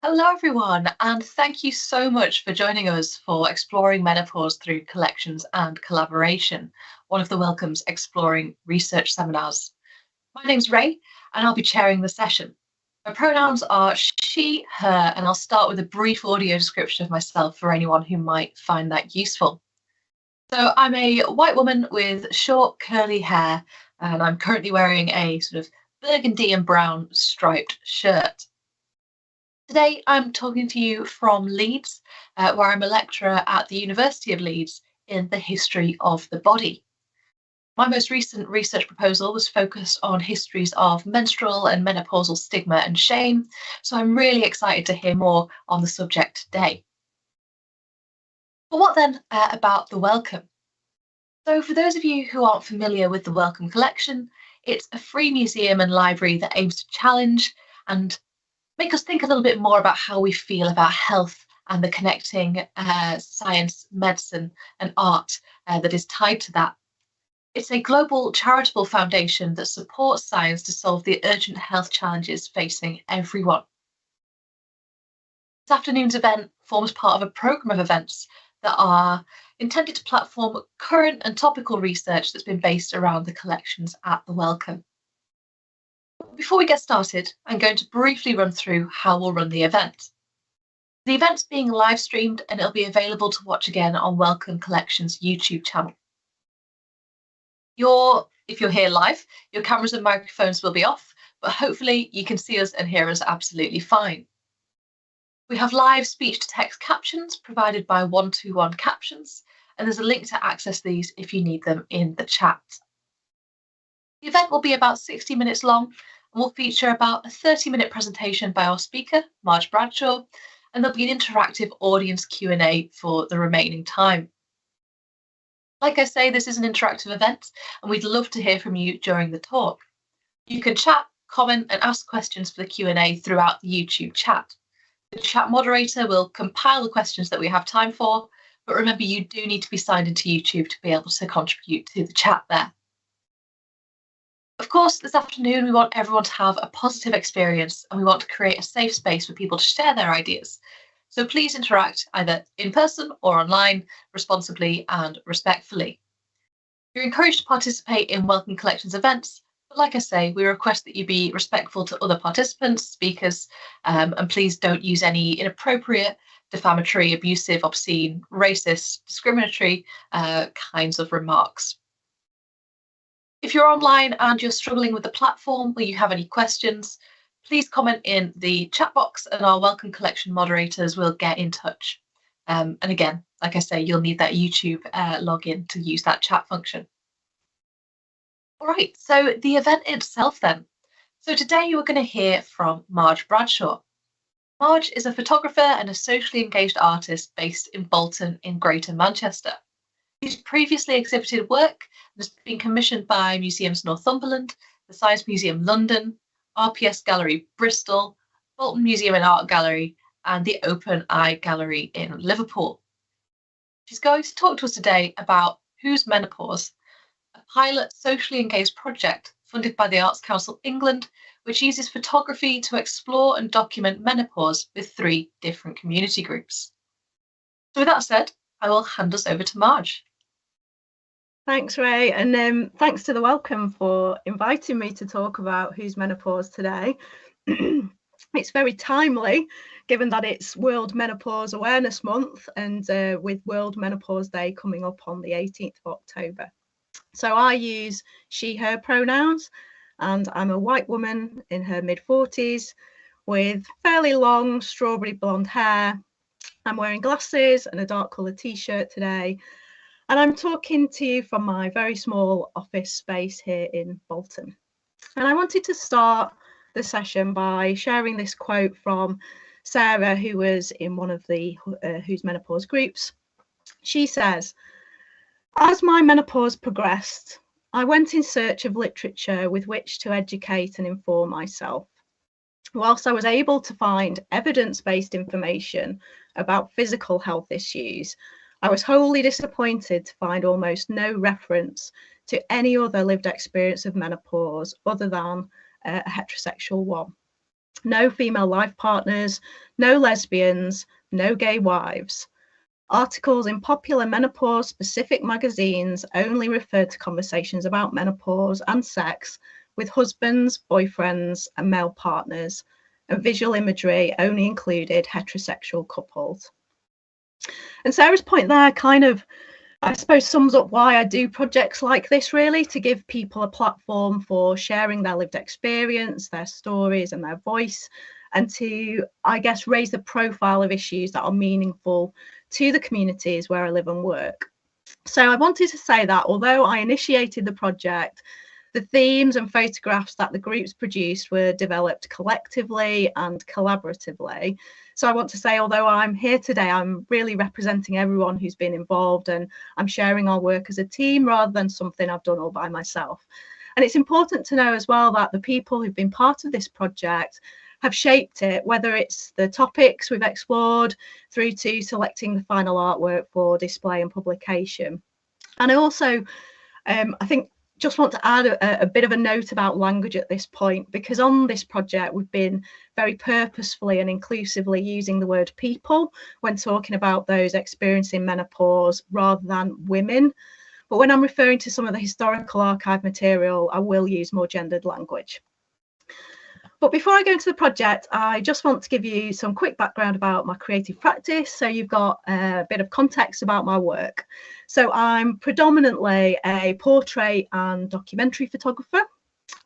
Hello, everyone, and thank you so much for joining us for Exploring Menopause Through Collections and Collaboration, one of the Welcome's Exploring Research seminars. My name's Ray, and I'll be chairing the session. My pronouns are she, her, and I'll start with a brief audio description of myself for anyone who might find that useful. So I'm a white woman with short curly hair, and I'm currently wearing a sort of burgundy and brown striped shirt. Today, I'm talking to you from Leeds, where I'm a lecturer at the University of Leeds in the history of the body. My most recent research proposal was focused on histories of menstrual and menopausal stigma and shame, so I'm really excited to hear more on the subject today. But what then about the Welcome? So for those of you who aren't familiar with the Welcome Collection, it's a free museum and library that aims to challenge and make us think a little bit more about how we feel about health and the connecting science, medicine, and art that is tied to that. It's a global charitable foundation that supports science to solve the urgent health challenges facing everyone. This afternoon's event forms part of a programme of events that are intended to platform current and topical research that's been based around the collections at the Welcome. Before we get started, I'm going to briefly run through how we'll run the event. The event's being live streamed and it'll be available to watch again on Welcome Collection's YouTube channel. If you're here live, your cameras and microphones will be off, but hopefully you can see us and hear us absolutely fine. We have live speech-to-text captions provided by 121 Captions, and there's a link to access these if you need them in the chat. The event will be about 60 minutes long and will feature about a 30-minute presentation by our speaker, Marge Bradshaw, and there'll be an interactive audience Q&A for the remaining time. Like I say, this is an interactive event, and we'd love to hear from you during the talk. You can chat, comment, and ask questions for the Q&A throughout the YouTube chat. The chat moderator will compile the questions that we have time for, but remember, you do need to be signed into YouTube to be able to contribute to the chat there. Of course, this afternoon, we want everyone to have a positive experience and we want to create a safe space for people to share their ideas. So please interact either in person or online, responsibly and respectfully. You're encouraged to participate in Welcome Collections events, but like I say, we request that you be respectful to other participants, speakers, and please don't use any inappropriate, defamatory, abusive, obscene, racist, discriminatory kinds of remarks. If you're online and you're struggling with the platform or you have any questions, please comment in the chat box and our Welcome Collection moderators will get in touch. And again, like I say, you'll need that YouTube login to use that chat function. All right, so the event itself then. So today you are going to hear from Marge Bradshaw. Marge is a photographer and a socially engaged artist based in Bolton in Greater Manchester. She's previously exhibited work and has been commissioned by Museums Northumberland, the Science Museum London, RPS Gallery Bristol, Bolton Museum and Art Gallery, and the Open Eye Gallery in Liverpool. She's going to talk to us today about Whose Menopause, a pilot socially engaged project funded by the Arts Council England, which uses photography to explore and document menopause with 3 different community groups. So with that said, I will hand us over to Marge. Thanks, Ray, and thanks to the Welcome for inviting me to talk about Whose Menopause today. It's very timely, given that it's World Menopause Awareness Month and with World Menopause Day coming up on the 18th of October. So I use she, her pronouns, and I'm a white woman in her mid-40s with fairly long strawberry blonde hair. I'm wearing glasses and a dark coloured t-shirt today. And I'm talking to you from my very small office space here in Bolton. And I wanted to start the session by sharing this quote from Sarah, who was in one of the Whose Menopause groups. She says, "As my menopause progressed, I went in search of literature with which to educate and inform myself. Whilst I was able to find evidence-based information about physical health issues, I was wholly disappointed to find almost no reference to any other lived experience of menopause other than a heterosexual one. no female life partners, no lesbians, no gay wives. Articles in popular menopause-specific magazines only referred to conversations about menopause and sex with husbands, boyfriends, and male partners, and visual imagery only included heterosexual couples. And Sarah's point there kind of, I suppose, sums up why I do projects like this, really, to give people a platform for sharing their lived experience, their stories, and their voice, and to, I guess, raise the profile of issues that are meaningful to the communities where I live and work. So I wanted to say that although I initiated the project, the themes and photographs that the groups produced were developed collectively and collaboratively. So I want to say, although I'm here today, I'm really representing everyone who's been involved, and I'm sharing our work as a team rather than something I've done all by myself. And it's important to know as well that the people who've been part of this project have shaped it, whether it's the topics we've explored through to selecting the final artwork for display and publication. And I also, I think, just want to add a bit of a note about language at this point, because on this project we've been very purposefully and inclusively using the word people when talking about those experiencing menopause rather than women. But when I'm referring to some of the historical archive material, I will use more gendered language. But before I go into the project, I just want to give you some quick background about my creative practice, so you've got a bit of context about my work. So I'm predominantly a portrait and documentary photographer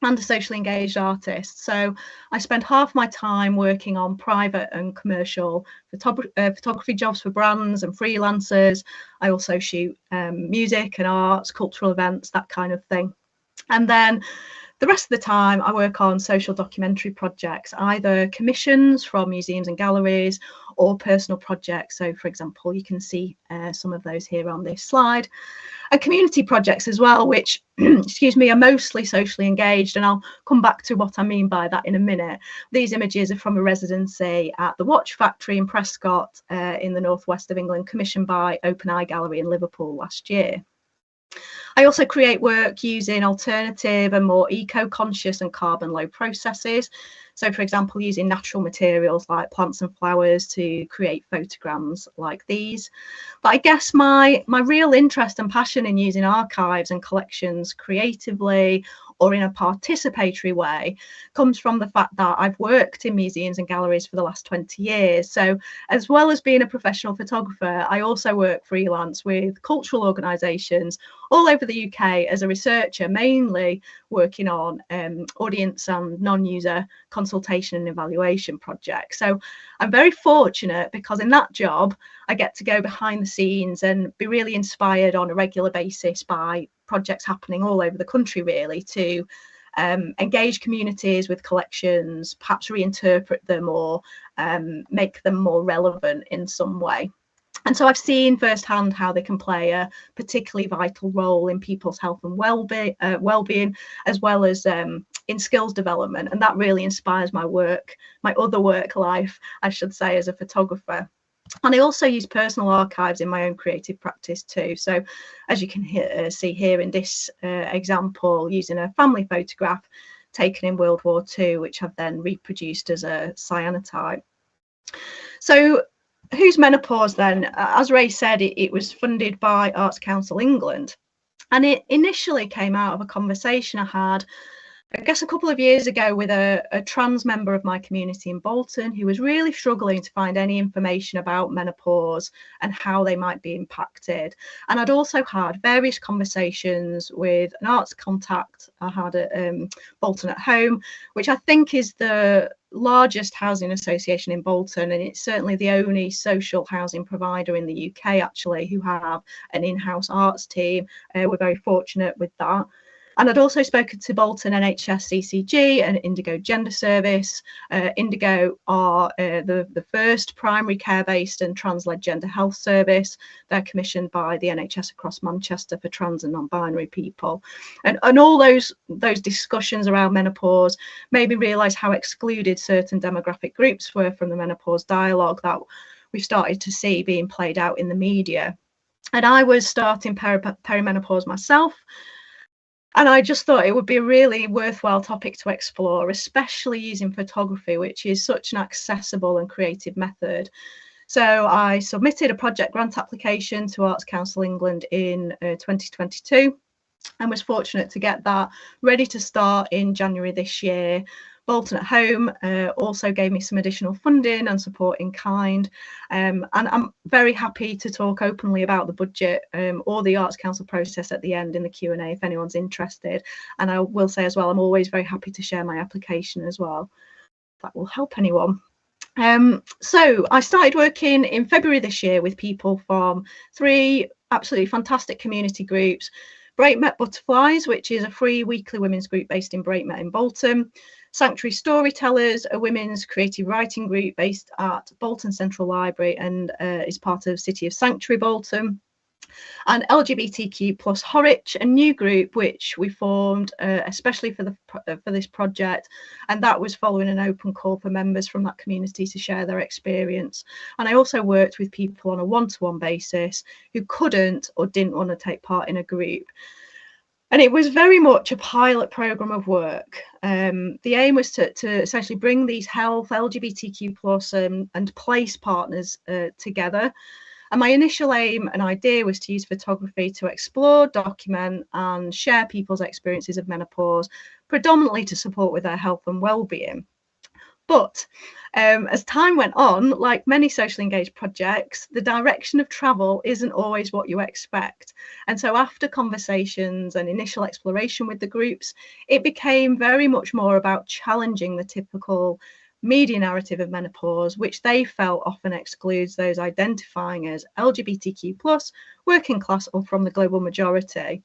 and a socially engaged artist. So I spend half my time working on private and commercial photography jobs for brands and freelancers. I also shoot music and arts, cultural events, that kind of thing. And then the rest of the time, I work on social documentary projects, either commissions from museums and galleries or personal projects. So, for example, you can see some of those here on this slide. And community projects as well, which, excuse me, are mostly socially engaged. And I'll come back to what I mean by that in a minute. These images are from a residency at the Watch Factory in Prescott in the northwest of England, commissioned by Open Eye Gallery in Liverpool last year. I also create work using alternative and more eco-conscious and carbon low processes. So, for example, using natural materials like plants and flowers to create photograms like these. But I guess my real interest and passion in using archives and collections creatively or in a participatory way comes from the fact that I've worked in museums and galleries for the last 20 years. So as well as being a professional photographer, I also work freelance with cultural organisations all over the UK as a researcher, mainly working on audience and non-user consultation and evaluation projects. So I'm very fortunate because in that job, I get to go behind the scenes and be really inspired on a regular basis by projects happening all over the country, really, to engage communities with collections, perhaps reinterpret them or make them more relevant in some way. And so I've seen firsthand how they can play a particularly vital role in people's health and well-being, as well as in skills development. And that really inspires my work, my other work life, I should say, as a photographer. And I also use personal archives in my own creative practice too. So as you can see here in this example, using a family photograph taken in World War II, which I've then reproduced as a cyanotype. So Whose Menopause then, as Ray said, it was funded by Arts Council England. And it initially came out of a conversation I had, I guess, a couple of years ago with a trans member of my community in Bolton who was really struggling to find any information about menopause and how they might be impacted. And I'd also had various conversations with an arts contact I had at Bolton at Home, which I think is the largest housing association in Bolton, and it's certainly the only social housing provider in the UK actually who have an in-house arts team. We're very fortunate with that. And I'd also spoken to Bolton NHS CCG and Indigo Gender Service. Indigo are the first primary care-based and trans-led gender health service. They're commissioned by the NHS across Manchester for trans and non-binary people. And all those discussions around menopause made me realise how excluded certain demographic groups were from the menopause dialogue that we started to see being played out in the media. And I was starting perimenopause myself. And I just thought it would be a really worthwhile topic to explore, especially using photography, which is such an accessible and creative method. So I submitted a project grant application to Arts Council England in 2022 and was fortunate to get that ready to start in January this year. Bolton at Home also gave me some additional funding and support in kind, and I'm very happy to talk openly about the budget or the Arts Council process at the end in the Q&A if anyone's interested. And I will say as well, I'm always very happy to share my application as well. That will help anyone. So I started working in February this year with people from 3 absolutely fantastic community groups. Breakmet Butterflies, which is a free weekly women's group based in Breakmet in Bolton. Sanctuary Storytellers, a women's creative writing group based at Bolton Central Library and is part of City of Sanctuary Bolton. And LGBTQ plus Horwich, a new group which we formed especially for this project, and that was following an open call for members from that community to share their experience. And I also worked with people on a one-to-one basis who couldn't or didn't want to take part in a group. And it was very much a pilot programme of work. The aim was to essentially bring these health, LGBTQ plus and place partners together. And my initial aim and idea was to use photography to explore, document and share people's experiences of menopause, predominantly to support with their health and well-being. But as time went on, like many socially engaged projects, the direction of travel isn't always what you expect. And so after conversations and initial exploration with the groups, it became very much more about challenging the typical media narrative of menopause, which they felt often excludes those identifying as LGBTQ plus, working class or from the global majority.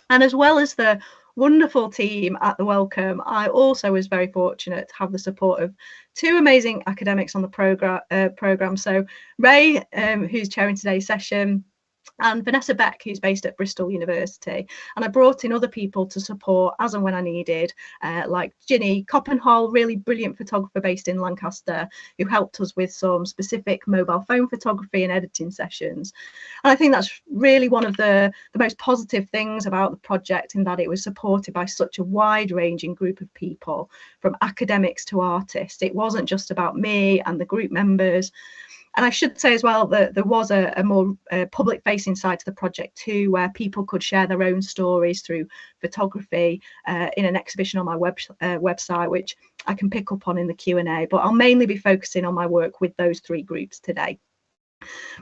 And as well as the wonderful team at the Welcome, I also was very fortunate to have the support of 2 amazing academics on the programme. So Ray, who's chairing today's session, and Vanessa Beck, who's based at Bristol University. And I brought in other people to support as and when I needed, like Ginny Coppenhall, really brilliant photographer based in Lancaster, who helped us with some specific mobile phone photography and editing sessions. And I think that's really one of the most positive things about the project, in that it was supported by such a wide-ranging group of people, from academics to artists. It wasn't just about me and the group members. And I should say as well that there was a more public-facing side to the project too, where people could share their own stories through photography in an exhibition on my website, which I can pick up on in the Q&A. But I'll mainly be focusing on my work with those 3 groups today.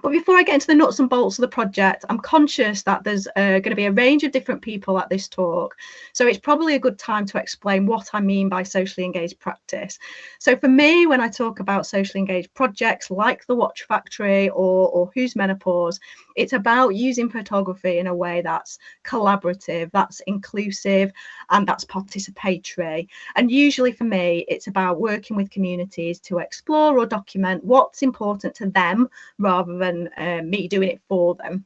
But before I get into the nuts and bolts of the project, I'm conscious that there's going to be a range of different people at this talk. So it's probably a good time to explain what I mean by socially engaged practice. So for me, when I talk about socially engaged projects like the Watch Factory or Whose Menopause, it's about using photography in a way that's collaborative, that's inclusive, and that's participatory. And usually for me, it's about working with communities to explore or document what's important to them, rather than me doing it for them.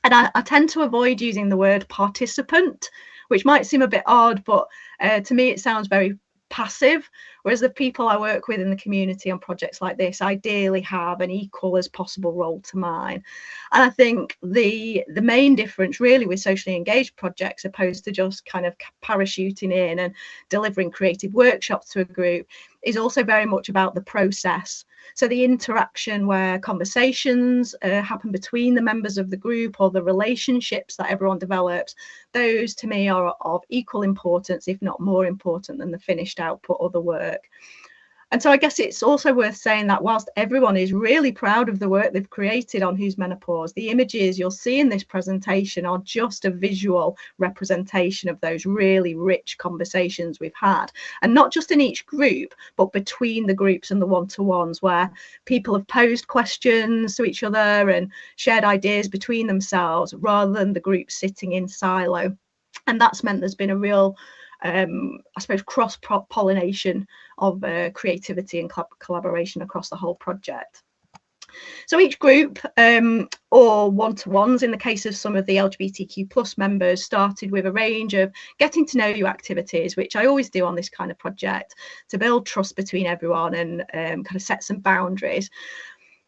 And I tend to avoid using the word participant, which might seem a bit odd, but to me it sounds very passive, whereas the people I work with in the community on projects like this ideally have an equal as possible role to mine. And I think the main difference really with socially engaged projects, opposed to just kind of parachuting in and delivering creative workshops to a group, is also very much about the process. So the interaction where conversations happen between the members of the group, or the relationships that everyone develops, those to me are of equal importance, if not more important, than the finished output or the work. And so I guess it's also worth saying that whilst everyone is really proud of the work they've created on Whose Menopause, the images you'll see in this presentation are just a visual representation of those really rich conversations we've had. And not just in each group, but between the groups and the one-to-ones, where people have posed questions to each other and shared ideas between themselves, rather than the group sitting in silo. And that's meant there's been a real I suppose cross-pollination of creativity and collaboration across the whole project. So each group, or one-to-ones in the case of some of the LGBTQ plus members, started with a range of getting to know you activities, which I always do on this kind of project, to build trust between everyone and kind of set some boundaries.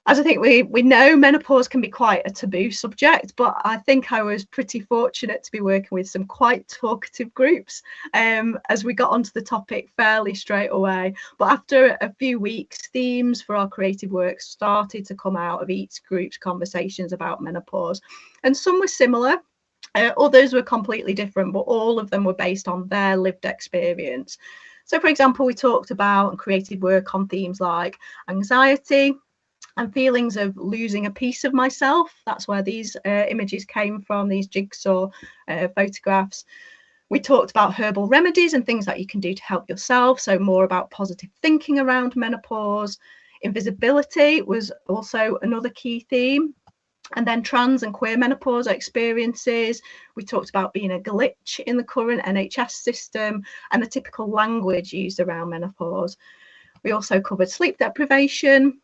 As I think we know, menopause can be quite a taboo subject, but I think I was pretty fortunate to be working with some quite talkative groups as we got onto the topic fairly straight away. But after a few weeks, themes for our creative work started to come out of each group's conversations about menopause, and some were similar. Others were completely different, but all of them were based on their lived experience. So, for example, we talked about and created work on themes like anxiety and feelings of losing a piece of myself. That's where these images came from, these jigsaw photographs. We talked about herbal remedies and things that you can do to help yourself, so more about positive thinking around menopause. Invisibility was also another key theme. And then trans and queer menopause experiences. We talked about being a glitch in the current NHS system and the typical language used around menopause. We also covered sleep deprivation,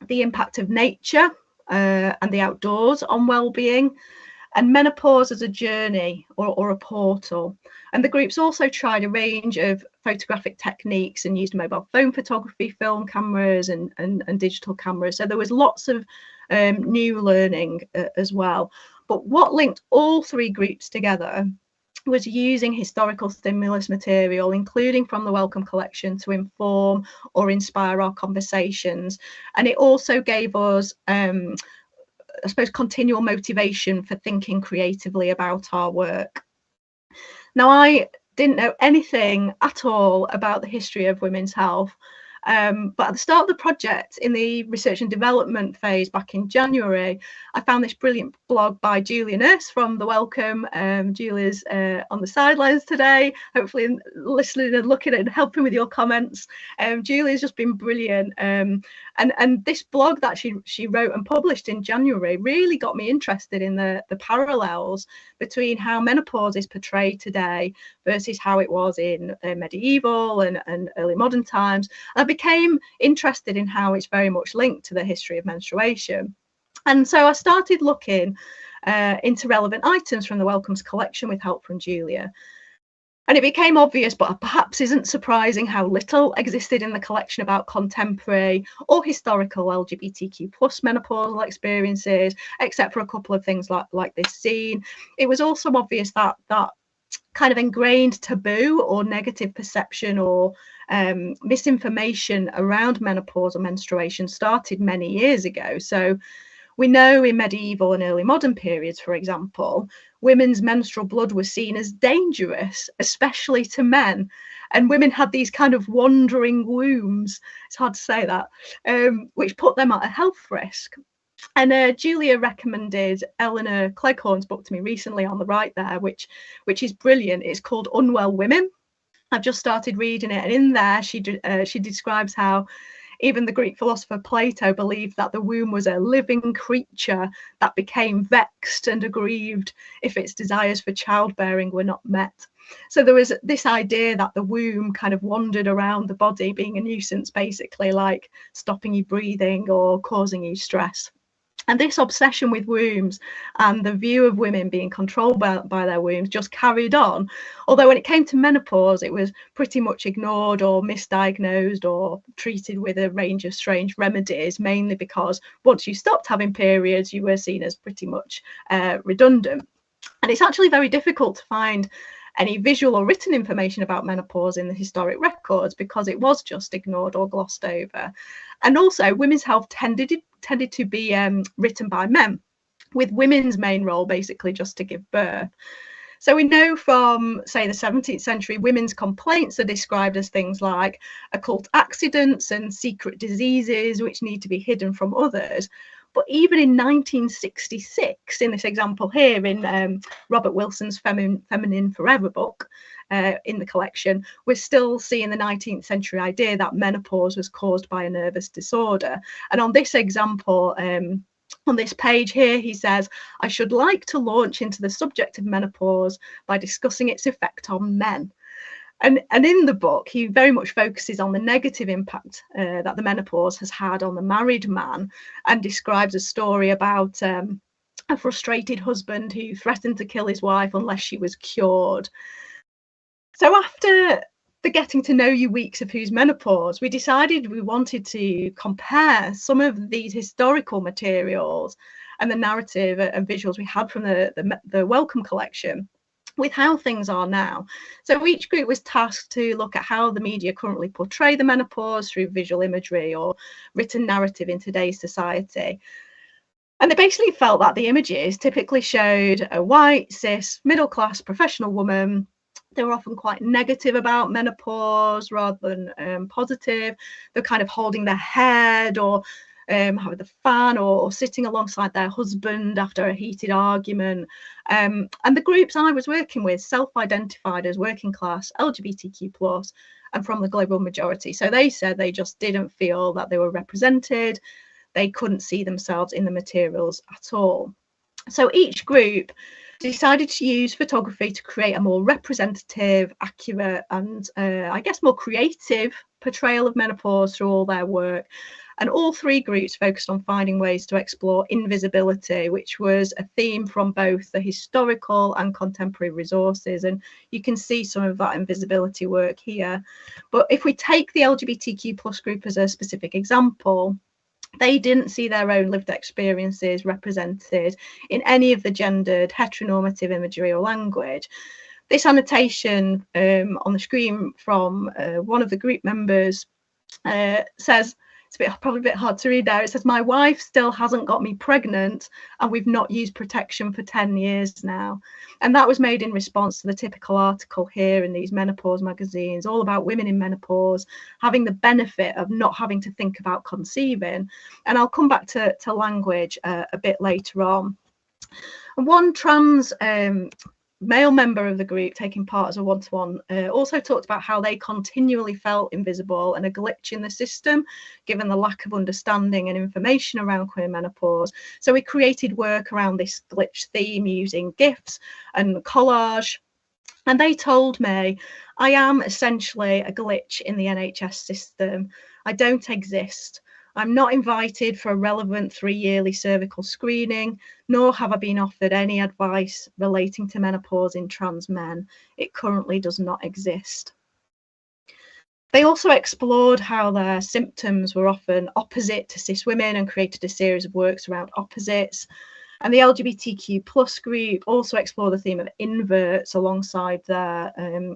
the impact of nature and the outdoors on well-being, and menopause as a journey or a portal. And the groups also tried a range of photographic techniques and used mobile phone photography, film cameras and digital cameras. So there was lots of new learning as well. But what linked all three groups together was using historical stimulus material, including from the Wellcome collection, to inform or inspire our conversations. And it also gave us, I suppose, continual motivation for thinking creatively about our work. Now, I didn't know anything at all about the history of women's health. But at the start of the project, in the research and development phase back in January, I found this brilliant blog by Julia Nurse from the Wellcome. Julia's on the sidelines today, hopefully listening and looking and helping with your comments. Julia's just been brilliant. And this blog that she wrote and published in January really got me interested in the parallels between how menopause is portrayed today versus how it was in medieval and early modern times. I became interested in how it's very much linked to the history of menstruation. And so I started looking into relevant items from the Wellcome's collection with help from Julia. And it became obvious, but perhaps isn't surprising, how little existed in the collection about contemporary or historical LGBTQ plus menopausal experiences, except for a couple of things like this scene. It was also obvious that kind of ingrained taboo or negative perception or misinformation around menopause or menstruation started many years ago. So we know in medieval and early modern periods, for example, women's menstrual blood was seen as dangerous, especially to men. And women had these kind of wandering wombs, it's hard to say that, which put them at a health risk. And Julia recommended Eleanor Cleghorn's book to me recently on the right there, which is brilliant. It's called Unwell Women. I've just started reading it, and in there she describes how even the Greek philosopher Plato believed that the womb was a living creature that became vexed and aggrieved if its desires for childbearing were not met. So there was this idea that the womb kind of wandered around the body, being a nuisance, basically, like stopping you breathing or causing you stress. And this obsession with wombs and the view of women being controlled by their wombs just carried on. Although when it came to menopause, it was pretty much ignored or misdiagnosed or treated with a range of strange remedies, mainly because once you stopped having periods, you were seen as pretty much redundant. And it's actually very difficult to find any visual or written information about menopause in the historic records because it was just ignored or glossed over. And also, women's health tended to be written by men, with women's main role basically just to give birth. So we know from, say, the 17th century, women's complaints are described as things like occult accidents and secret diseases which need to be hidden from others. But even in 1966, in this example here, in Robert Wilson's Feminine Forever book, in the collection, we're still seeing the 19th century idea that menopause was caused by a nervous disorder. And on this example, on this page here, he says, I should like to launch into the subject of menopause by discussing its effect on men. And in the book, he very much focuses on the negative impact that the menopause has had on the married man, and describes a story about a frustrated husband who threatened to kill his wife unless she was cured. So after the getting to know you weeks of Whose Menopause, we decided we wanted to compare some of these historical materials and the narrative and visuals we had from the Welcome collection with how things are now. So each group was tasked to look at how the media currently portray the menopause through visual imagery or written narrative in today's society. And they basically felt that the images typically showed a white, cis, middle-class professional woman. They were often quite negative about menopause rather than positive. They're kind of holding their head or having the fan or sitting alongside their husband after a heated argument. And the groups I was working with self-identified as working class, LGBTQ+, and from the global majority. So they said they just didn't feel that they were represented. They couldn't see themselves in the materials at all. So each group decided to use photography to create a more representative, accurate, and I guess more creative portrayal of menopause through all their work. And all three groups focused on finding ways to explore invisibility, which was a theme from both the historical and contemporary resources. And you can see some of that invisibility work here. But if we take the LGBTQ+ group as a specific example, they didn't see their own lived experiences represented in any of the gendered heteronormative imagery or language. This annotation on the screen from one of the group members says, it's probably a bit hard to read there. It says, "My wife still hasn't got me pregnant and we've not used protection for 10 years now." And that was made in response to the typical article here in these menopause magazines, all about women in menopause having the benefit of not having to think about conceiving. And I'll come back to language a bit later on. And one trans male member of the group taking part as a one-to-one also talked about how they continually felt invisible and a glitch in the system given the lack of understanding and information around queer menopause. So we created work around this glitch theme using GIFs and collage. And they told me, "I am essentially a glitch in the NHS system. I don't exist. I'm not invited for a relevant 3-yearly cervical screening, nor have I been offered any advice relating to menopause in trans men. It currently does not exist." They also explored how their symptoms were often opposite to cis women and created a series of works around opposites. And the LGBTQ+ group also explored the theme of inverts alongside their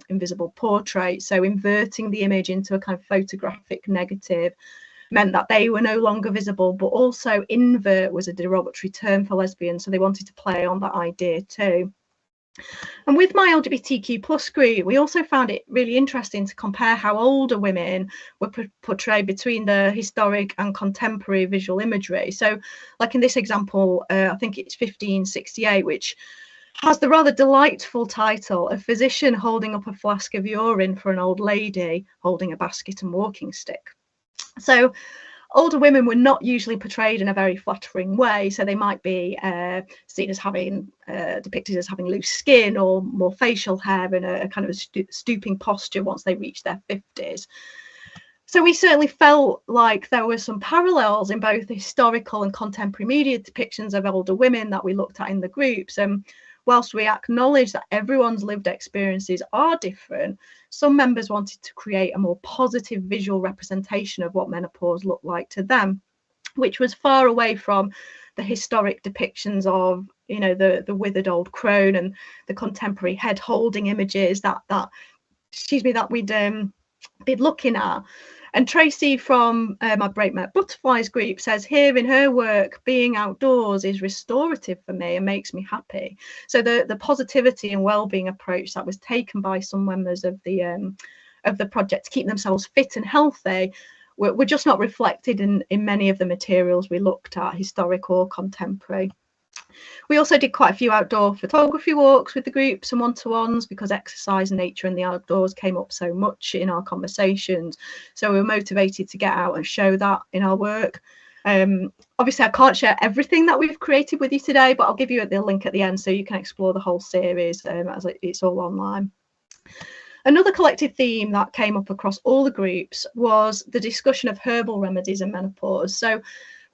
invisible portrait. So inverting the image into a kind of photographic negative meant that they were no longer visible, but also invert was a derogatory term for lesbians, so they wanted to play on that idea too. And with my LGBTQ+ group, we also found it really interesting to compare how older women were portrayed between the historic and contemporary visual imagery. So like in this example, I think it's 1568, which has the rather delightful title, "A physician holding up a flask of urine for an old lady holding a basket and walking stick." So older women were not usually portrayed in a very flattering way. So they might be seen as having, depicted as having loose skin or more facial hair and a kind of a stooping posture once they reach their 50s. So we certainly felt like there were some parallels in both the historical and contemporary media depictions of older women that we looked at in the groups. And whilst we acknowledge that everyone's lived experiences are different, some members wanted to create a more positive visual representation of what menopause looked like to them, which was far away from the historic depictions of, you know, the withered old crone and the contemporary head holding images that we'd been looking at. And Tracy from my Breakneck Butterflies group says here in her work, being outdoors is restorative for me and makes me happy. So the positivity and well-being approach that was taken by some members of the project to keep themselves fit and healthy were just not reflected in many of the materials we looked at, historic or contemporary. We also did quite a few outdoor photography walks with the groups and one-to-ones because exercise and nature and the outdoors came up so much in our conversations. So we were motivated to get out and show that in our work. Obviously, I can't share everything that we've created with you today, but I'll give you the link at the end so you can explore the whole series as it's all online. Another collective theme that came up across all the groups was the discussion of herbal remedies and menopause. So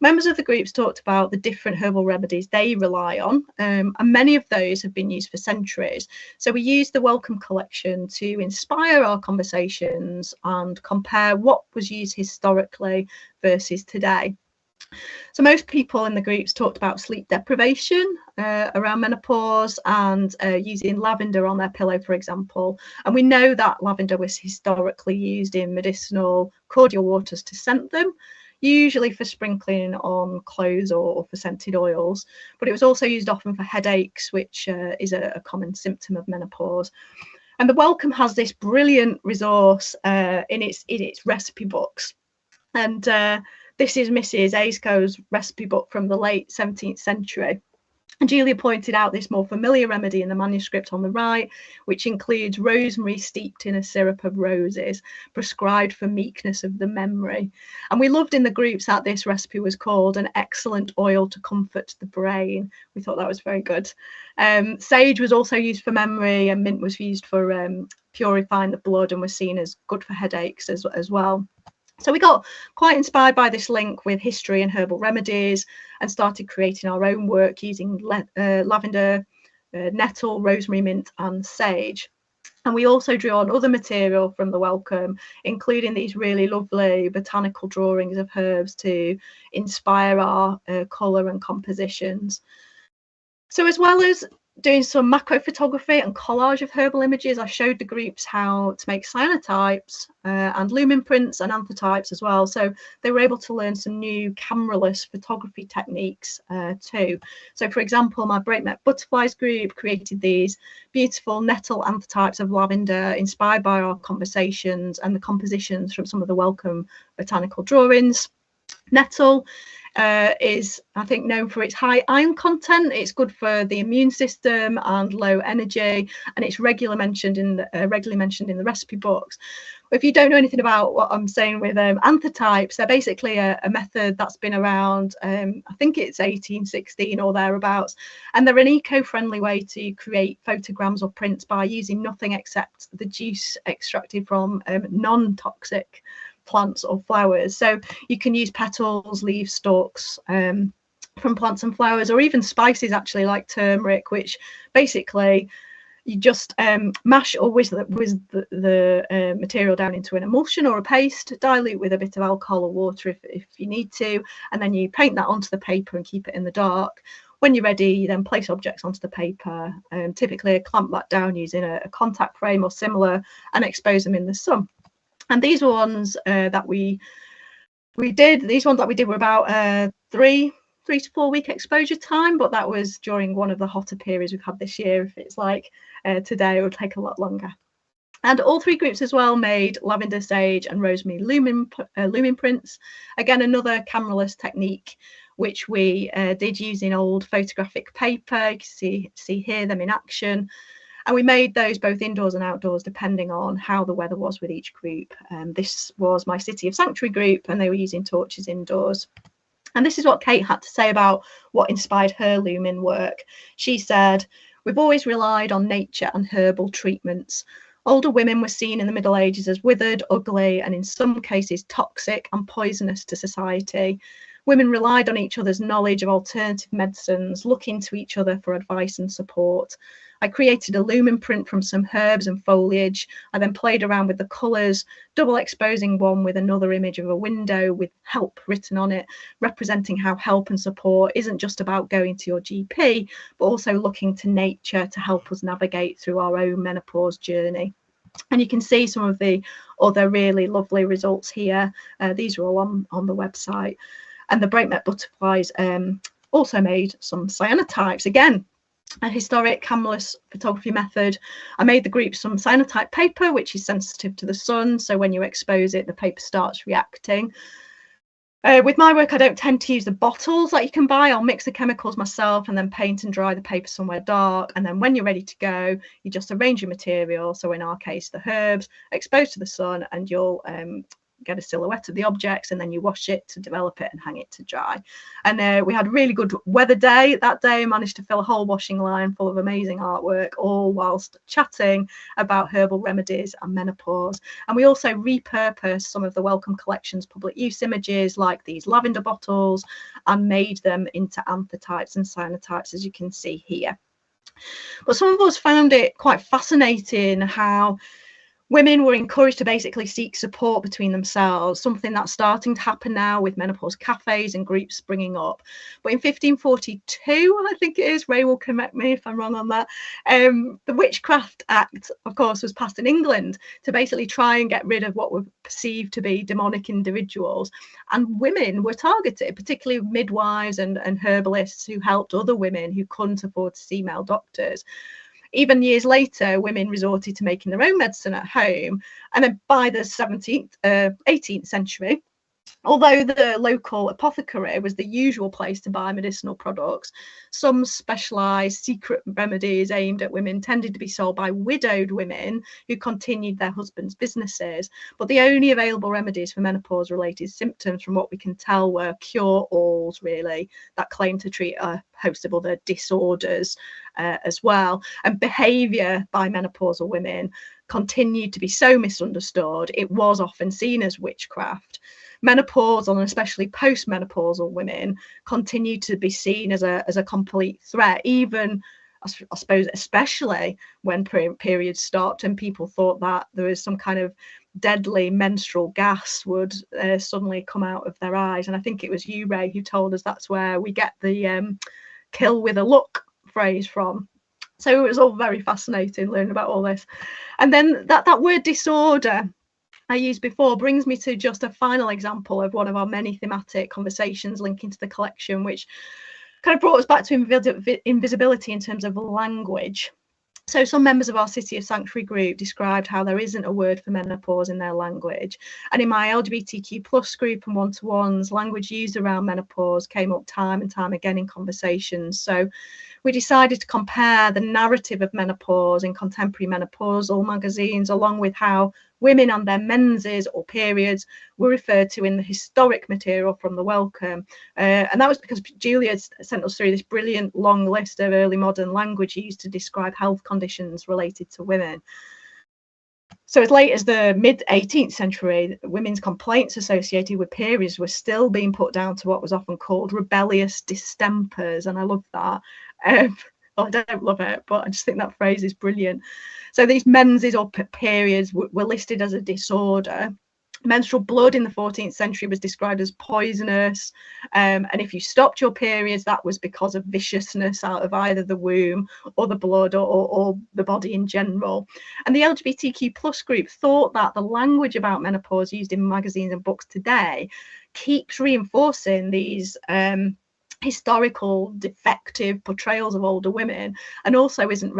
Members of the groups talked about the different herbal remedies they rely on, and many of those have been used for centuries. So we used the Welcome collection to inspire our conversations and compare what was used historically versus today. So most people in the groups talked about sleep deprivation around menopause and using lavender on their pillow, for example. And we know that lavender was historically used in medicinal cordial waters to scent them, usually for sprinkling on clothes or for scented oils, but it was also used often for headaches, which is a common symptom of menopause. And the Welcome has this brilliant resource in its recipe books. And this is Mrs. Aiscoe's recipe book from the late 17th century. And Julia pointed out this more familiar remedy in the manuscript on the right, which includes rosemary steeped in a syrup of roses, prescribed for meekness of the memory. And we loved in the groups that this recipe was called an excellent oil to comfort the brain. We thought that was very good. Sage was also used for memory, and mint was used for purifying the blood and was seen as good for headaches as well. So we got quite inspired by this link with history and herbal remedies and started creating our own work using lavender, nettle, rosemary, mint and sage. And we also drew on other material from the Welcome, including these really lovely botanical drawings of herbs to inspire our colour and compositions. So as well as doing some macro photography and collage of herbal images, I showed the groups how to make cyanotypes and lumen prints and anthotypes as well. So they were able to learn some new cameraless photography techniques too. So for example, my Breakneck Butterflies group created these beautiful nettle anthotypes of lavender inspired by our conversations and the compositions from some of the Welcome botanical drawings. Nettle is, I think, known for its high iron content. It's good for the immune system and low energy, and it's regularly mentioned in the recipe books. If you don't know anything about what I'm saying with anthotypes, they're basically a method that's been around, I think it's 1816 or thereabouts, and they're an eco-friendly way to create photograms or prints by using nothing except the juice extracted from non-toxic plants or flowers. So you can use petals, leaves, stalks from plants and flowers, or even spices actually like turmeric, which basically you just mash or whiz the material down into an emulsion or a paste, dilute with a bit of alcohol or water if you need to, and then you paint that onto the paper and keep it in the dark. When you're ready, you then place objects onto the paper, typically clamp that down using a contact frame or similar, and expose them in the sun. And these were ones that we did. These ones that we did were about 3 to 4 week exposure time, but that was during one of the hotter periods we've had this year. If it's like today, it would take a lot longer. And all three groups as well made lavender, sage and rosemary lumen prints. Again, another cameraless technique, which we did using old photographic paper. You can see here them in action. And we made those both indoors and outdoors, depending on how the weather was with each group. This was my City of Sanctuary group, and they were using torches indoors. And this is what Kate had to say about what inspired her lumen work. She said, "We've always relied on nature and herbal treatments. Older women were seen in the Middle Ages as withered, ugly, and in some cases toxic and poisonous to society. Women relied on each other's knowledge of alternative medicines, looking to each other for advice and support. I created a lumen print from some herbs and foliage. I then played around with the colours, double exposing one with another image of a window with help written on it, representing how help and support isn't just about going to your GP, but also looking to nature to help us navigate through our own menopause journey." And you can see some of the other really lovely results here. These are all on the website. And the Breakneck Butterflies also made some cyanotypes. Again, a historic cameraless photography method. I made the group some cyanotype paper, which is sensitive to the sun. So when you expose it, the paper starts reacting. With my work, I don't tend to use the bottles that you can buy. I'll mix the chemicals myself and then paint and dry the paper somewhere dark. And then when you're ready to go, you just arrange your material. So in our case, the herbs, expose to the sun, and you'll get a silhouette of the objects, and then you wash it to develop it and hang it to dry. And we had a really good weather day that day. I managed to fill a whole washing line full of amazing artwork, all whilst chatting about herbal remedies and menopause. And we also repurposed some of the Welcome Collection's public use images, like these lavender bottles, and made them into anthrotypes and cyanotypes, as you can see here. But some of us found it quite fascinating how women were encouraged to basically seek support between themselves, something that's starting to happen now with menopause cafes and groups springing up. But in 1542, I think it is, Ray will correct me if I'm wrong on that, the Witchcraft Act, of course, was passed in England to basically try and get rid of what were perceived to be demonic individuals. And women were targeted, particularly midwives and herbalists who helped other women who couldn't afford to see male doctors. Even years later, women resorted to making their own medicine at home. And then by the 18th century, although the local apothecary was the usual place to buy medicinal products, some specialised secret remedies aimed at women tended to be sold by widowed women who continued their husbands' businesses. But the only available remedies for menopause-related symptoms, from what we can tell, were cure-alls, really, that claimed to treat a host of other disorders as well. And behaviour by menopausal women continued to be so misunderstood, it was often seen as witchcraft. Menopausal and especially postmenopausal women continue to be seen as a complete threat, even, I suppose, especially when periods stopped and people thought that there was some kind of deadly menstrual gas would suddenly come out of their eyes. And I think it was you, Ray, who told us that's where we get the kill with a look phrase from. So it was all very fascinating learning about all this. And then that word disorder I used before brings me to just a final example of one of our many thematic conversations linking to the collection, which kind of brought us back to invisibility in terms of language. So some members of our City of Sanctuary group described how there isn't a word for menopause in their language. And in my LGBTQ plus group and one-to-ones, language used around menopause came up time and time again in conversations. So we decided to compare the narrative of menopause in contemporary menopausal magazines, along with how women and their menses or periods were referred to in the historic material from the Welcome. And that was because Julia sent us through this brilliant long list of early modern language used to describe health conditions related to women. So as late as the mid-18th century, women's complaints associated with periods were still being put down to what was often called rebellious distempers. And I love that. Well, I don't love it, but I just think that phrase is brilliant. So these menses or periods were listed as a disorder. Menstrual blood in the 14th century was described as poisonous. And if you stopped your periods, that was because of viciousness out of either the womb or the blood or the body in general. And the LGBTQ plus group thought that the language about menopause used in magazines and books today keeps reinforcing these historical defective portrayals of older women, and also isn't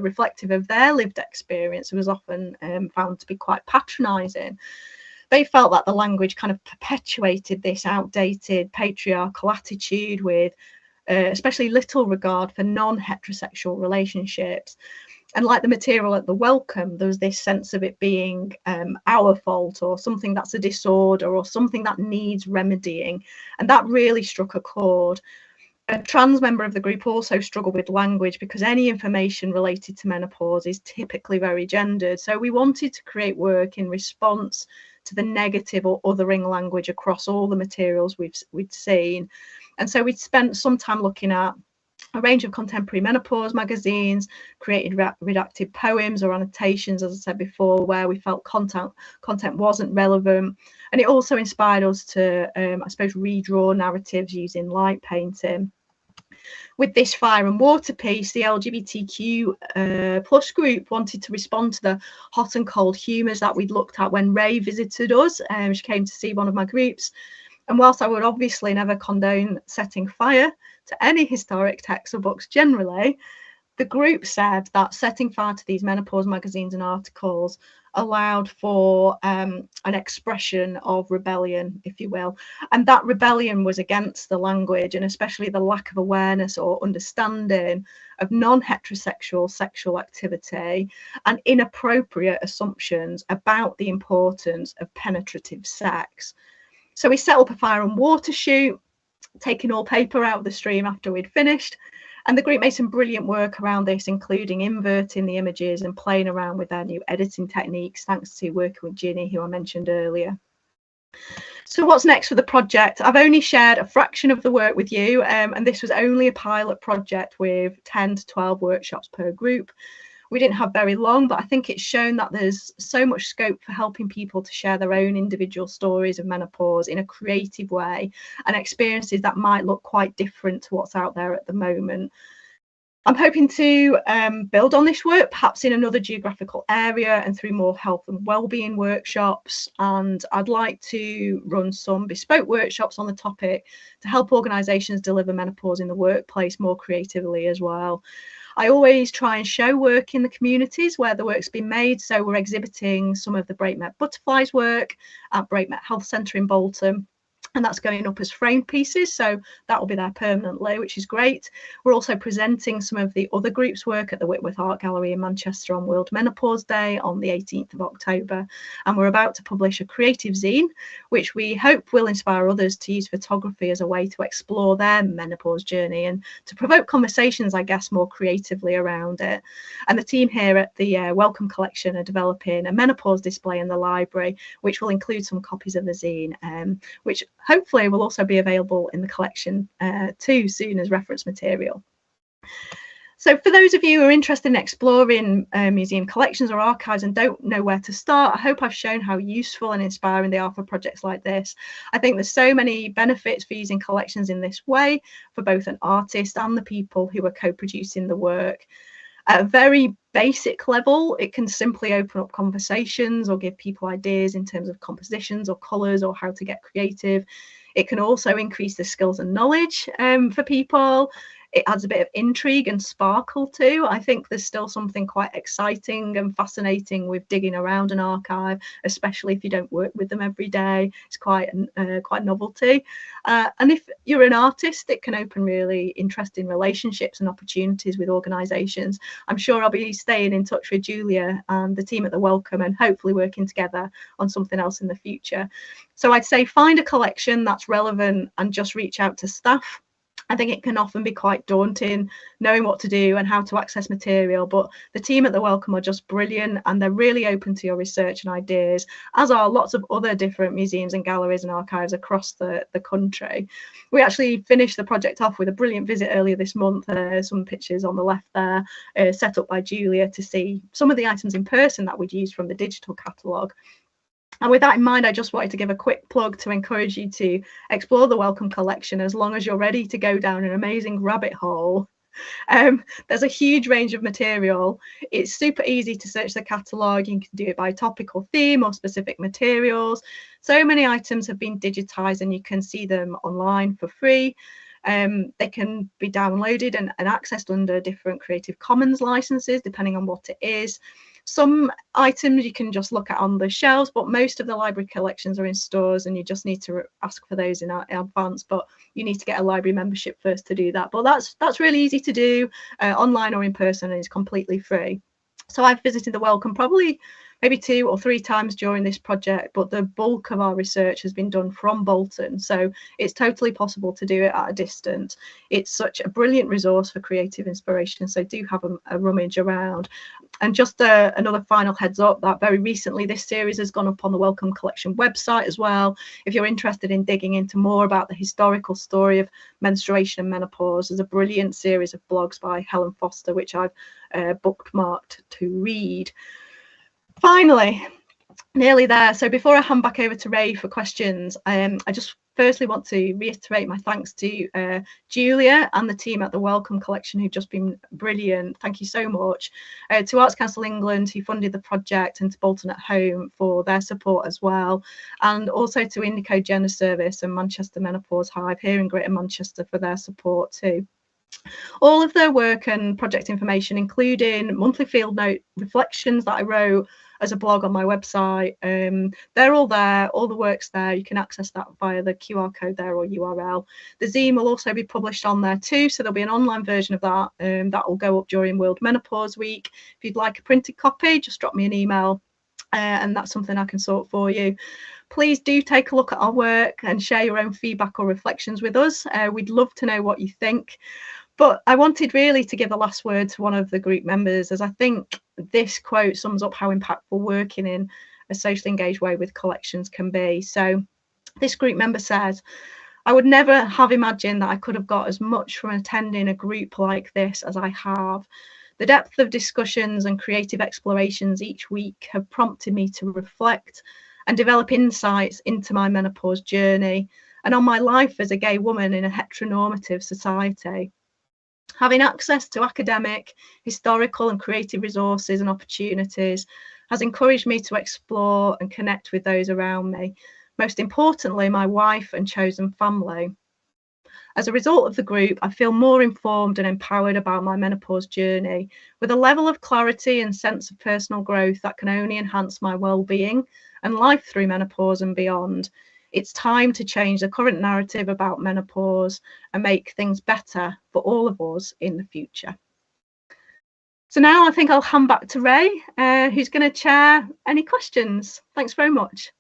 reflective of their lived experience. It was often found to be quite patronising. They felt that the language kind of perpetuated this outdated patriarchal attitude with especially little regard for non-heterosexual relationships. And like the material at the Welcome, there was this sense of it being our fault, or something that's a disorder, or something that needs remedying. And that really struck a chord. A trans member of the group also struggled with language because any information related to menopause is typically very gendered. So we wanted to create work in response to the negative or othering language across all the materials we'd seen. And so we'd spent some time looking at a range of contemporary menopause magazines, created redacted poems or annotations, as I said before, where we felt content wasn't relevant. And it also inspired us to, I suppose, redraw narratives using light painting. With this fire and water piece, the LGBTQ plus group wanted to respond to the hot and cold humours that we'd looked at when Ray visited us. She came to see one of my groups. And whilst I would obviously never condone setting fire to any historic texts or books generally, the group said that setting fire to these menopause magazines and articles allowed for an expression of rebellion, if you will, and that rebellion was against the language and especially the lack of awareness or understanding of non-heterosexual sexual activity and inappropriate assumptions about the importance of penetrative sex. So we set up a fire and water shoot, taking all paper out of the stream after we'd finished. And the group made some brilliant work around this, including inverting the images and playing around with their new editing techniques, thanks to working with Ginny, who I mentioned earlier. So what's next for the project? I've only shared a fraction of the work with you, and this was only a pilot project with 10 to 12 workshops per group. We didn't have very long, but I think it's shown that there's so much scope for helping people to share their own individual stories of menopause in a creative way and experiences that might look quite different to what's out there at the moment. I'm hoping to build on this work, perhaps in another geographical area and through more health and wellbeing workshops. And I'd like to run some bespoke workshops on the topic to help organisations deliver menopause in the workplace more creatively as well. I always try and show work in the communities where the work's been made. So we're exhibiting some of the Breakmet Butterflies work at Breakmet Health Centre in Bolton. And that's going up as frame pieces, so that will be there permanently, which is great. We're also presenting some of the other groups' work at the Whitworth Art Gallery in Manchester on World Menopause Day on the 18th of October. And we're about to publish a creative zine, which we hope will inspire others to use photography as a way to explore their menopause journey and to provoke conversations, I guess, more creatively around it. And the team here at the Welcome Collection are developing a menopause display in the library, which will include some copies of the zine, which hopefully will also be available in the collection too soon as reference material. So for those of you who are interested in exploring museum collections or archives and don't know where to start, I hope I've shown how useful and inspiring they are for projects like this. I think there's so many benefits for using collections in this way for both an artist and the people who are co-producing the work. At a very basic level, it can simply open up conversations or give people ideas in terms of compositions or colours or how to get creative. It can also increase the skills and knowledge for people. It adds a bit of intrigue and sparkle too. I think there's still something quite exciting and fascinating with digging around an archive, especially if you don't work with them every day. It's quite a novelty. And if you're an artist, it can open really interesting relationships and opportunities with organisations. I'm sure I'll be staying in touch with Julia and the team at the Welcome and hopefully working together on something else in the future. So I'd say find a collection that's relevant and just reach out to staff. I think it can often be quite daunting knowing what to do and how to access material, but the team at the Welcome are just brilliant and they're really open to your research and ideas, as are lots of other different museums and galleries and archives across the country. We actually finished the project off with a brilliant visit earlier this month, some pictures on the left there, set up by Julia to see some of the items in person that we'd used from the digital catalogue. And with that in mind, I just wanted to give a quick plug to encourage you to explore the Welcome collection as long as you're ready to go down an amazing rabbit hole. There's a huge range of material. It's super easy to search the catalogue. You can do it by topic or theme or specific materials. So many items have been digitised and you can see them online for free. They can be downloaded and accessed under different Creative Commons licenses, depending on what it is. Some items you can just look at on the shelves, but most of the library collections are in stores and you just need to ask for those in advance, but you need to get a library membership first to do that. But that's really easy to do online or in person and it's completely free. So I've visited the Welcome probably maybe 2 or 3 times during this project, but the bulk of our research has been done from Bolton, so it's totally possible to do it at a distance. It's such a brilliant resource for creative inspiration, so do have a rummage around. And just another final heads up that very recently this series has gone up on the Welcome Collection website as well. If you're interested in digging into more about the historical story of menstruation and menopause, there's a brilliant series of blogs by Helen Foster, which I've bookmarked to read. Finally, nearly there. So before I hand back over to Ray for questions, I just firstly want to reiterate my thanks to Julia and the team at the Welcome Collection who've just been brilliant. Thank you so much. To Arts Council England who funded the project and to Bolton at Home for their support as well. And also to Indico Gender Service and Manchester Menopause Hive here in Greater Manchester for their support too. All of their work and project information, including monthly field note reflections that I wrote as a blog on my website, they're all there. All the work's there. You can access that via the QR code there or URL. The zine will also be published on there too, so there'll be an online version of that that will go up during World Menopause Week. If you'd like a printed copy, just drop me an email and that's something I can sort for you. Please do take a look at our work and share your own feedback or reflections with us. We'd love to know what you think. But I wanted really to give the last word to one of the group members, as I think this quote sums up how impactful working in a socially engaged way with collections can be. So this group member says, I would never have imagined that I could have got as much from attending a group like this as I have. The depth of discussions and creative explorations each week have prompted me to reflect and develop insights into my menopause journey and on my life as a gay woman in a heteronormative society. Having access to academic, historical and creative resources and opportunities has encouraged me to explore and connect with those around me, most importantly, my wife and chosen family. As a result of the group, I feel more informed and empowered about my menopause journey, with a level of clarity and sense of personal growth that can only enhance my well-being and life through menopause and beyond. It's time to change the current narrative about menopause and make things better for all of us in the future. So now I think I'll hand back to Ray, who's going to chair any questions. Thanks very much.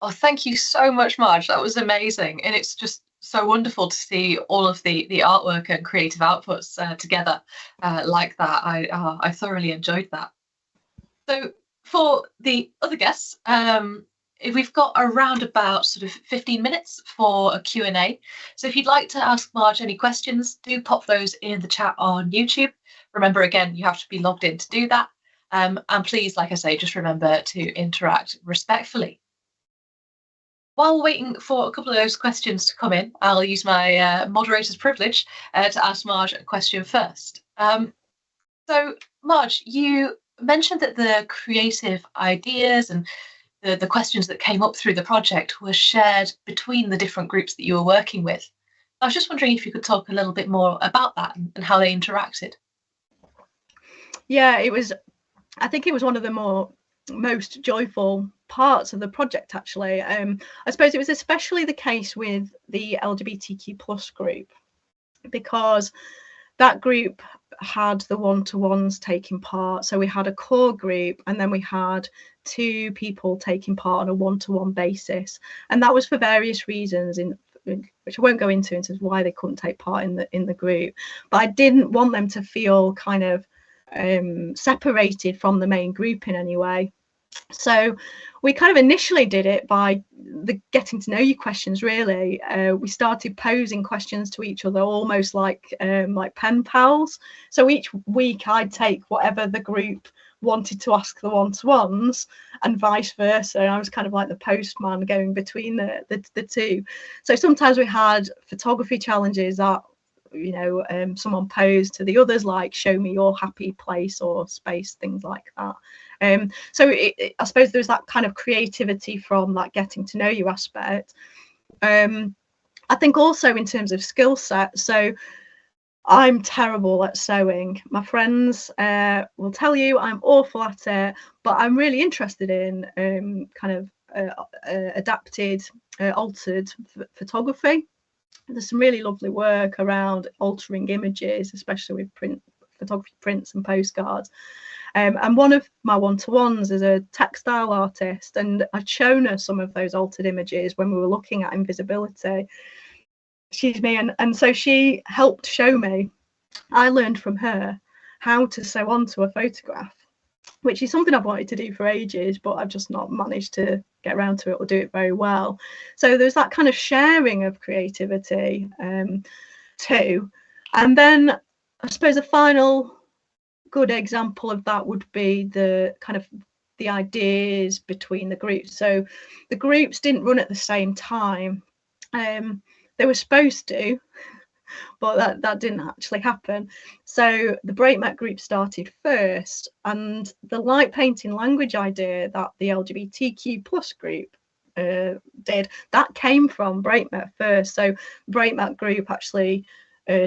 Oh, thank you so much, Marge. That was amazing. And it's just so wonderful to see all of the artwork and creative outputs together like that. I thoroughly enjoyed that. So for the other guests, we've got around about sort of 15 minutes for a Q&A. So if you'd like to ask Marge any questions, do pop those in the chat on YouTube. Remember, again, you have to be logged in to do that. And please, like I say, just remember to interact respectfully. While we're waiting for a couple of those questions to come in, I'll use my moderator's privilege to ask Marge a question first. So, Marge, you mentioned that the creative ideas and the questions that came up through the project were shared between the different groups that you were working with. I was just wondering if you could talk a little bit more about that and how they interacted. Yeah, I think it was one of the most joyful parts of the project, actually. I suppose it was especially the case with the LGBTQ plus group, because that group had the one-to-ones taking part. So we had a core group and then we had 2 people taking part on a one-to-one basis, and that was for various reasons, which I won't go into in terms of why they couldn't take part in the group. But I didn't want them to feel kind of separated from the main group in any way. So we kind of initially did it by the getting to know you questions, really. We started posing questions to each other almost like pen pals. So each week I'd take whatever the group wanted to ask the one-to-ones and vice versa. I was kind of like the postman going between the two. So sometimes we had photography challenges that someone posed to the others, like show me your happy place or space, things like that. So I suppose there's that kind of creativity from that getting to know you aspect. I think also in terms of skill set, so I'm terrible at sewing. My friends will tell you I'm awful at it, but I'm really interested in kind of adapted, altered photography. There's some really lovely work around altering images, especially with photography prints and postcards. And one of my one-to-ones is a textile artist, and I'd shown her some of those altered images when we were looking at invisibility. Excuse me, and so she helped show me. I learned from her how to sew onto a photograph, which is something I've wanted to do for ages, but I've just not managed to get around to it or do it very well. So there's that kind of sharing of creativity too. And then I suppose a final good example of that would be the kind of the ideas between the groups. So the groups didn't run at the same time. They were supposed to, but that didn't actually happen. So the Breakneck group started first, and the light painting language idea that the LGBTQ plus group did, that came from BreakMet first. So BreakMet group actually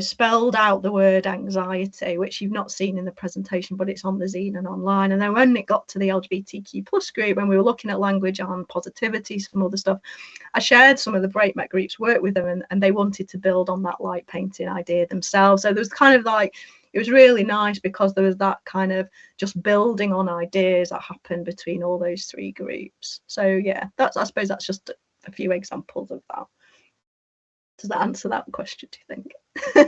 spelled out the word anxiety, which you've not seen in the presentation, but it's on the zine and online. And then when it got to the LGBTQ plus group, when we were looking at language on positivity, some other stuff, I shared some of the BreakMet group's work with them, and they wanted to build on that light painting idea themselves. So there was kind of like, it was really nice because there was that kind of just building on ideas that happened between all those three groups. So yeah, that's, I suppose that's just a few examples of that. Does that answer that question, do you think?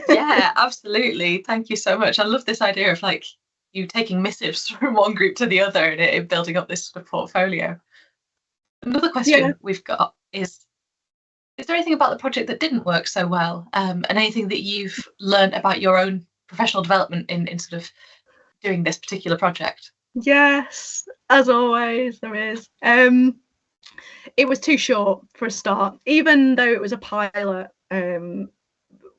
Yeah, absolutely. Thank you so much. I love this idea of like you taking missives from one group to the other and it building up this sort of portfolio. Another question we've got is there anything about the project that didn't work so well? And anything that you've learned about your own professional development in sort of doing this particular project? Yes, as always, there is. It was too short for a start, even though it was a pilot.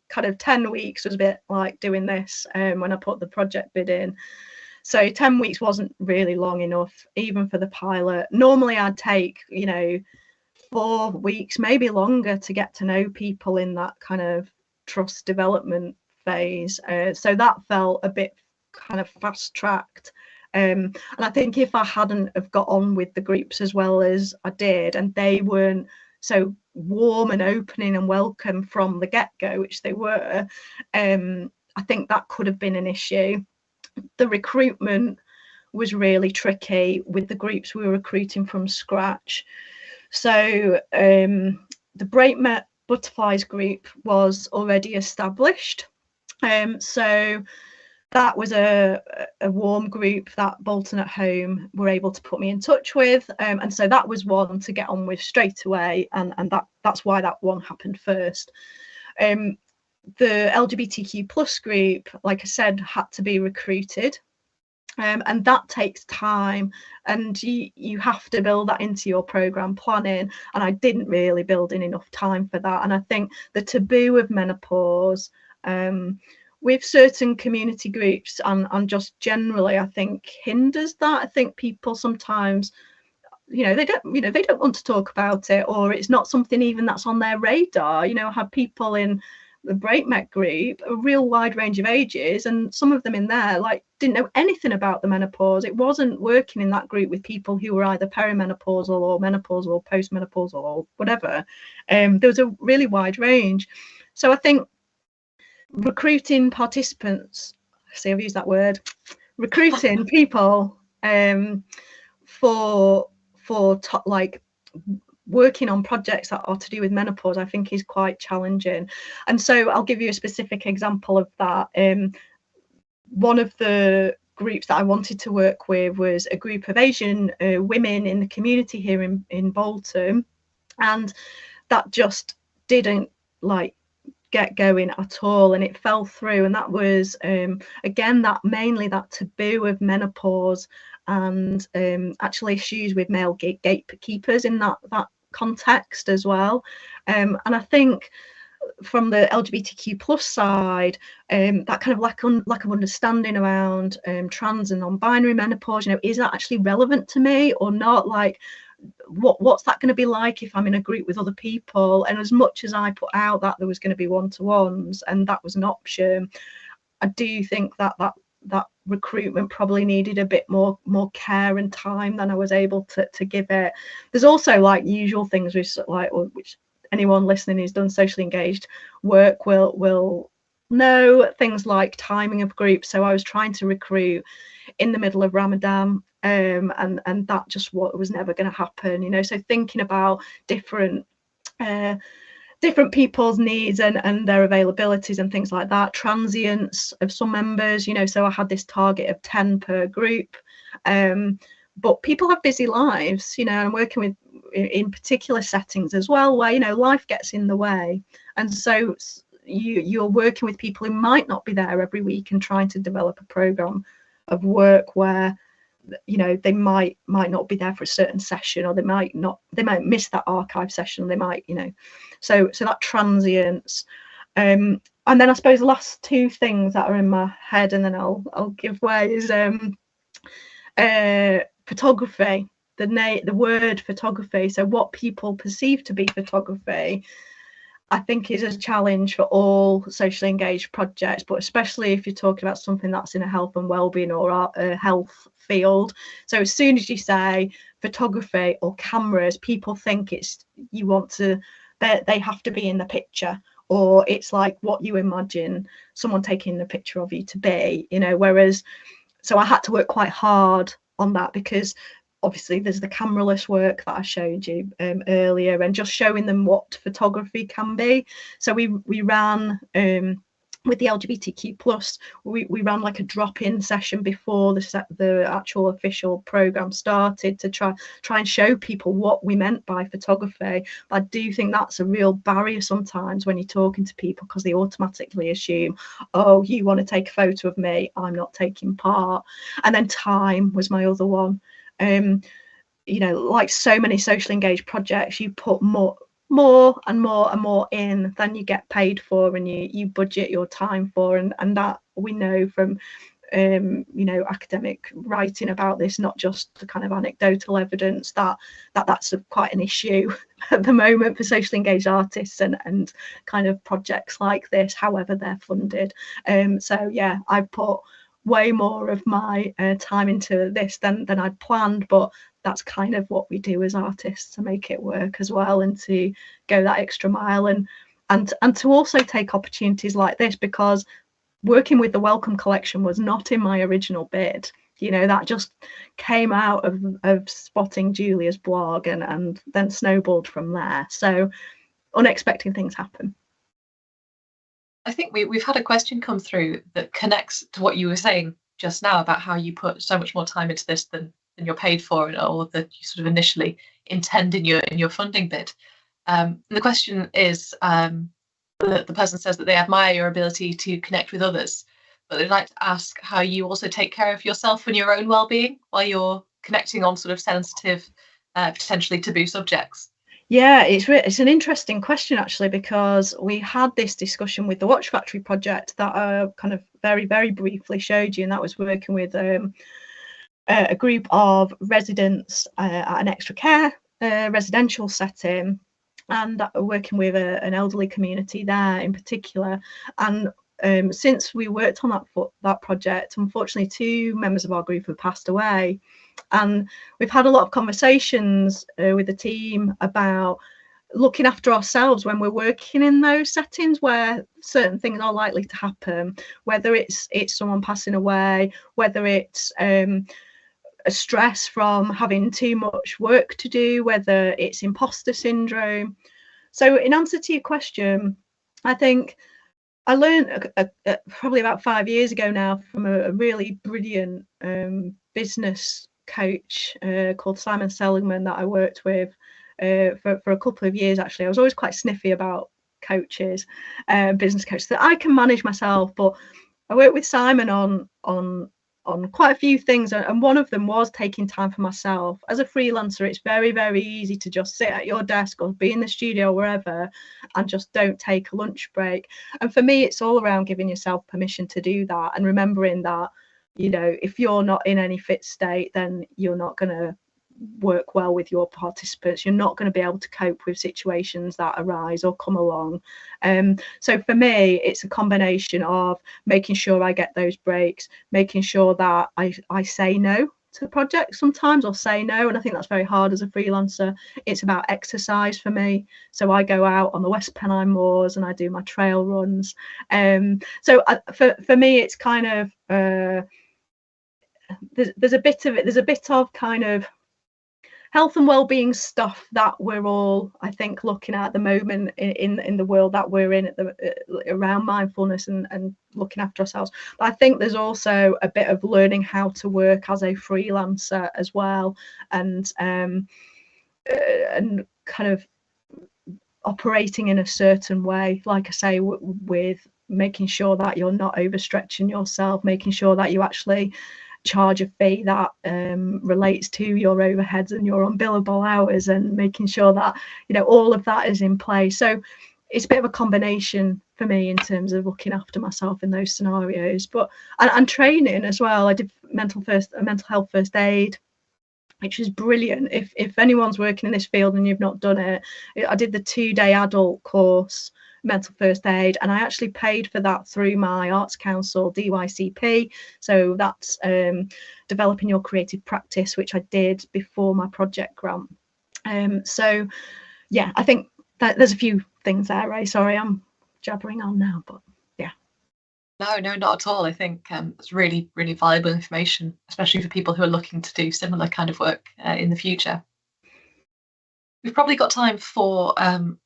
Kind of 10 weeks was a bit like doing this when I put the project bid in. So 10 weeks wasn't really long enough, even for the pilot. Normally I'd take, 4 weeks, maybe longer, to get to know people in that kind of trust development phase. So that felt a bit kind of fast tracked. And I think if I hadn't have got on with the groups as well as I did, and they weren't so warm and opening and welcome from the get-go, which they were, I think that could have been an issue. The recruitment was really tricky with the groups we were recruiting from scratch. So the BreakMet Butterflies group was already established. So that was a warm group that Bolton at Home were able to put me in touch with, and so that was one to get on with straight away, and that's why that one happened first. The LGBTQ plus group, like I said, had to be recruited, and that takes time, and you have to build that into your program planning, and I didn't really build in enough time for that. And I think the taboo of menopause, with certain community groups and just generally, I think hinders that. I think people sometimes, they don't want to talk about it, or it's not something even that's on their radar. I have people in the BreakMet group, a real wide range of ages, and some of them in there like didn't know anything about the menopause. It wasn't working in that group with people who were either perimenopausal or menopausal or postmenopausal or whatever. There was a really wide range. So I think recruiting participants, see, I've used that word, recruiting people for like working on projects that are to do with menopause, I think is quite challenging. And so I'll give you a specific example of that. One of the groups that I wanted to work with was a group of Asian women in the community here in Bolton, and that just didn't like get going at all, and it fell through. And that was again that mainly that taboo of menopause and actually issues with male gatekeepers in that context as well. And I think from the LGBTQ plus side, that kind of lack of understanding around trans and non-binary menopause, is that actually relevant to me or not? Like, what's that going to be like if I'm in a group with other people? And as much as I put out that there was going to be one-to-ones and that was an option, I do think that recruitment probably needed a bit more care and time than I was able to give it. There's also like usual things which anyone listening who's done socially engaged work will know, things like timing of groups. So I was trying to recruit in the middle of Ramadan, and that just was never going to happen. So thinking about different people's needs and their availabilities and things like that, transience of some members, so I had this target of 10 per group, but people have busy lives, and I'm working with in particular settings as well where life gets in the way, and so you're working with people who might not be there every week and trying to develop a program of work where they might not be there for a certain session, or they might miss that archive session, they might so that transience, and then I suppose the last two things that are in my head and then I'll give way is photography. the word photography, so what people perceive to be photography, I think is a challenge for all socially engaged projects, but especially if you're talking about something that's in a health and wellbeing or a health field. So as soon as you say photography or cameras, people think it's they have to be in the picture, or it's like what you imagine someone taking a picture of you to be, whereas, so I had to work quite hard on that, because obviously there's the cameraless work that I showed you earlier, and just showing them what photography can be. So we ran with the LGBTQ plus, we ran like a drop-in session before the actual official program started, to try and show people what we meant by photography. But I do think that's a real barrier sometimes when you're talking to people, because they automatically assume, oh, you want to take a photo of me, I'm not taking part. And then time was my other one. Like so many socially engaged projects, you put more and more in than you get paid for, and you budget your time for, and that we know from academic writing about this, not just the kind of anecdotal evidence, that's quite an issue at the moment for socially engaged artists and kind of projects like this, however they're funded. So yeah, I've put way more of my time into this than I'd planned, but that's kind of what we do as artists to make it work as well, and to go that extra mile, and to also take opportunities like this, because working with the Welcome Collection was not in my original bid. That just came out of spotting Julia's blog, and then snowballed from there. So unexpected things happen. I think we've had a question come through that connects to what you were saying just now about how you put so much more time into this than you're paid for, or that you sort of initially intend in your funding bid. The question is, the person says that they admire your ability to connect with others, but they'd like to ask how you also take care of yourself and your own well-being while you're connecting on sort of sensitive, potentially taboo subjects. Yeah, it's an interesting question, actually, because we had this discussion with the Watch Factory project that I kind of very, very briefly showed you, and that was working with a group of residents at an extra care residential setting, and working with an elderly community there in particular. And since we worked on that project, unfortunately 2 members of our group have passed away. And we've had a lot of conversations with the team about looking after ourselves when we're working in those settings where certain things are likely to happen, whether it's someone passing away, whether it's a stress from having too much work to do, whether it's imposter syndrome. So in answer to your question, I think I learned probably about 5 years ago now from a really brilliant business coach called Simon Seligman that I worked with for a couple of years. Actually, I was always quite sniffy about coaches, business coaches, that I can manage myself, but I worked with Simon on quite a few things, and one of them was taking time for myself. As a freelancer, it's very, very easy to just sit at your desk or be in the studio or wherever and just don't take a lunch break. And for me, it's all around giving yourself permission to do that, and remembering that, if you're not in any fit state, then you're not going to work well with your participants. You're not going to be able to cope with situations that arise or come along. So for me, it's a combination of making sure I get those breaks, making sure that I say no to projects sometimes, or say no, and I think that's very hard as a freelancer. It's about exercise for me, so I go out on the West Pennine Moors and I do my trail runs. So for me, it's kind of there's a bit of kind of health and well-being stuff that we're all, I think, looking at the moment in the world that we're in around mindfulness and looking after ourselves. But I think there's also a bit of learning how to work as a freelancer as well, and kind of operating in a certain way, like I say, with making sure that you're not overstretching yourself, making sure that you actually charge a fee that relates to your overheads and your unbillable hours, and making sure that all of that is in place. So it's a bit of a combination for me in terms of looking after myself in those scenarios, but and training as well. I did mental health first aid which was brilliant. If anyone's working in this field and you've not done it, I did the 2-day adult course, mental first aid, and I actually paid for that through my Arts Council DYCP. So that's developing your creative practice, which I did before my project grant. So yeah, I think that there's a few things there, Ray. Sorry, I'm jabbering on now, but yeah. No, not at all. I think it's really, really valuable information, especially for people who are looking to do similar kind of work in the future. We've probably got time for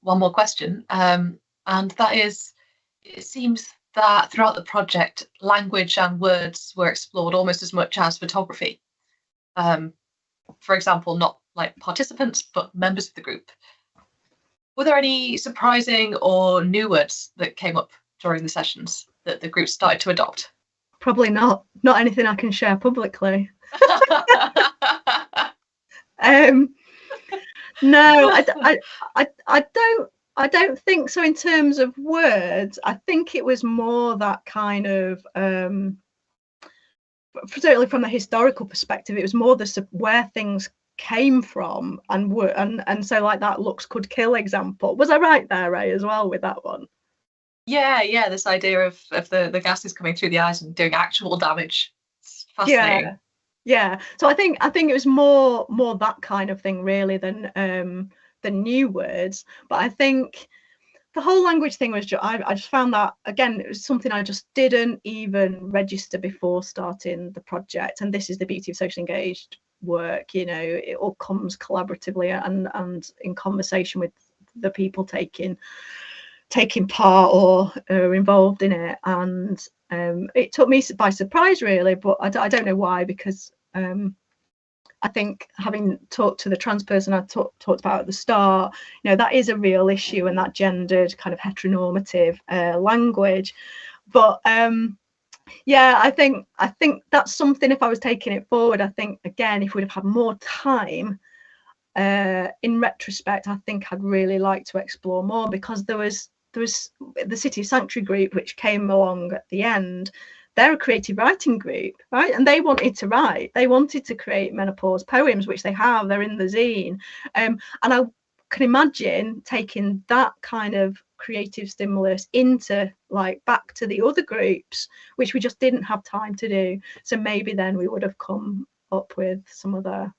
one more question, and that is, it seems that throughout the project, language and words were explored almost as much as photography. For example, not like participants, but members of the group. Were there any surprising or new words that came up during the sessions that the group started to adopt? Probably not anything I can share publicly. No, I don't think so. In terms of words, I think it was more that kind of certainly from the historical perspective, it was more where things came from and so like that looks could kill example. Was I right there, Ray, as well with that one? Yeah, this idea of the gases coming through the eyes and doing actual damage. It's fascinating. Yeah. So I think it was more that kind of thing really than new words. But I think the whole language thing was I just found that, again, it was something I just didn't even register before starting the project. And this is the beauty of socially engaged work, you know, it all comes collaboratively and in conversation with the people taking part or are involved in it. And it took me by surprise really, but I don't know why, because I think having talked to the trans person I talked about at the start, you know, that is a real issue, and that gendered kind of heteronormative language. But yeah, I think that's something, if I was taking it forward, I think, again, if we'd have had more time, in retrospect, I think I'd really like to explore more, because there was the City Sanctuary group, which came along at the end. They're a creative writing group, right? And they wanted to write. They wanted to create menopause poems, which they have. They're in the zine. And I can imagine taking that kind of creative stimulus into, like, back to the other groups, which we just didn't have time to do. So maybe then we would have come up with some other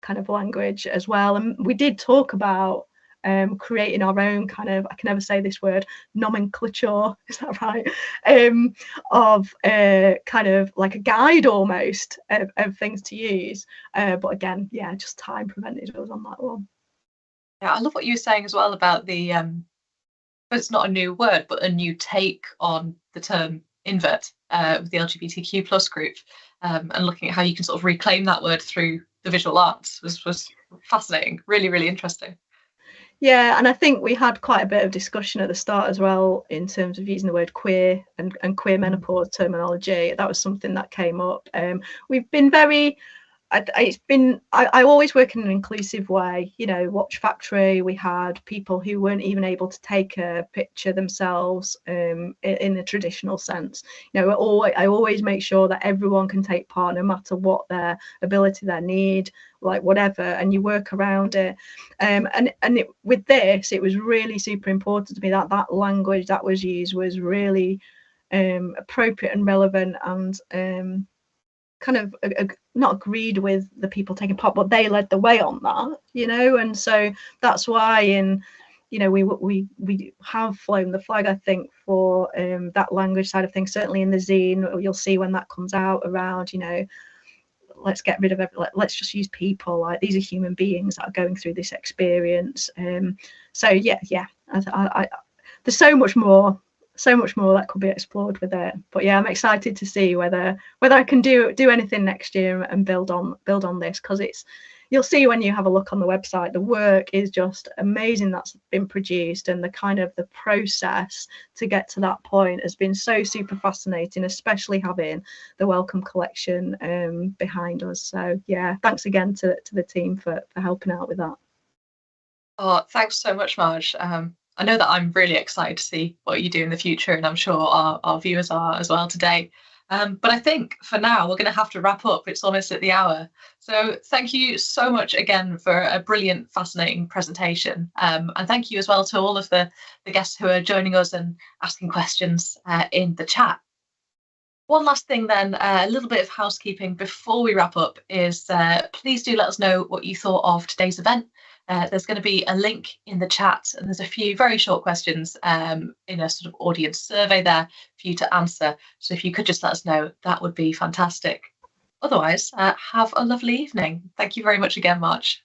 kind of language as well. And we did talk about creating our own kind of, I can never say this word, nomenclature, is that right, of kind of like a guide almost of things to use, but again, yeah, just time prevented us on that one. Yeah, I love what you were saying as well about the it's not a new word, but a new take on the term invert with the LGBTQ plus group, and looking at how you can sort of reclaim that word through the visual arts was fascinating, really, really interesting. Yeah, and I think we had quite a bit of discussion at the start as well in terms of using the word queer and queer menopause terminology. That was something that came up. We've been very, I always work in an inclusive way. You know, Watch Factory, we had people who weren't even able to take a picture themselves in the traditional sense. You know, I always make sure that everyone can take part, no matter what their ability, their need, like whatever, and you work around it. With this, it was really super important to me that that language that was used was really appropriate and relevant, and kind of not agreed with the people taking part, but they led the way on that, you know. And so that's why we have flown the flag, I think, for that language side of things. Certainly in the zine, you'll see when that comes out around, you know, let's get rid of let's just use people, like these are human beings that are going through this experience. So yeah, I there's so much more that could be explored with it. But yeah, I'm excited to see whether I can do anything next year and build on this, because you'll see when you have a look on the website, the work is just amazing that's been produced, and the kind of the process to get to that point has been so super fascinating, especially having the Welcome collection behind us. So yeah, thanks again to the team for helping out with that. Oh, thanks so much, Marge. I know that I'm really excited to see what you do in the future, and I'm sure our viewers are as well today. But I think for now, we're going to have to wrap up. It's almost at the hour. So thank you so much again for a brilliant, fascinating presentation. And thank you as well to all of the guests who are joining us and asking questions in the chat. One last thing then, a little bit of housekeeping before we wrap up is please do let us know what you thought of today's event. There's going to be a link in the chat, and there's a few very short questions in a sort of audience survey there for you to answer. So if you could just let us know, that would be fantastic. Otherwise, have a lovely evening. Thank you very much again, Marge.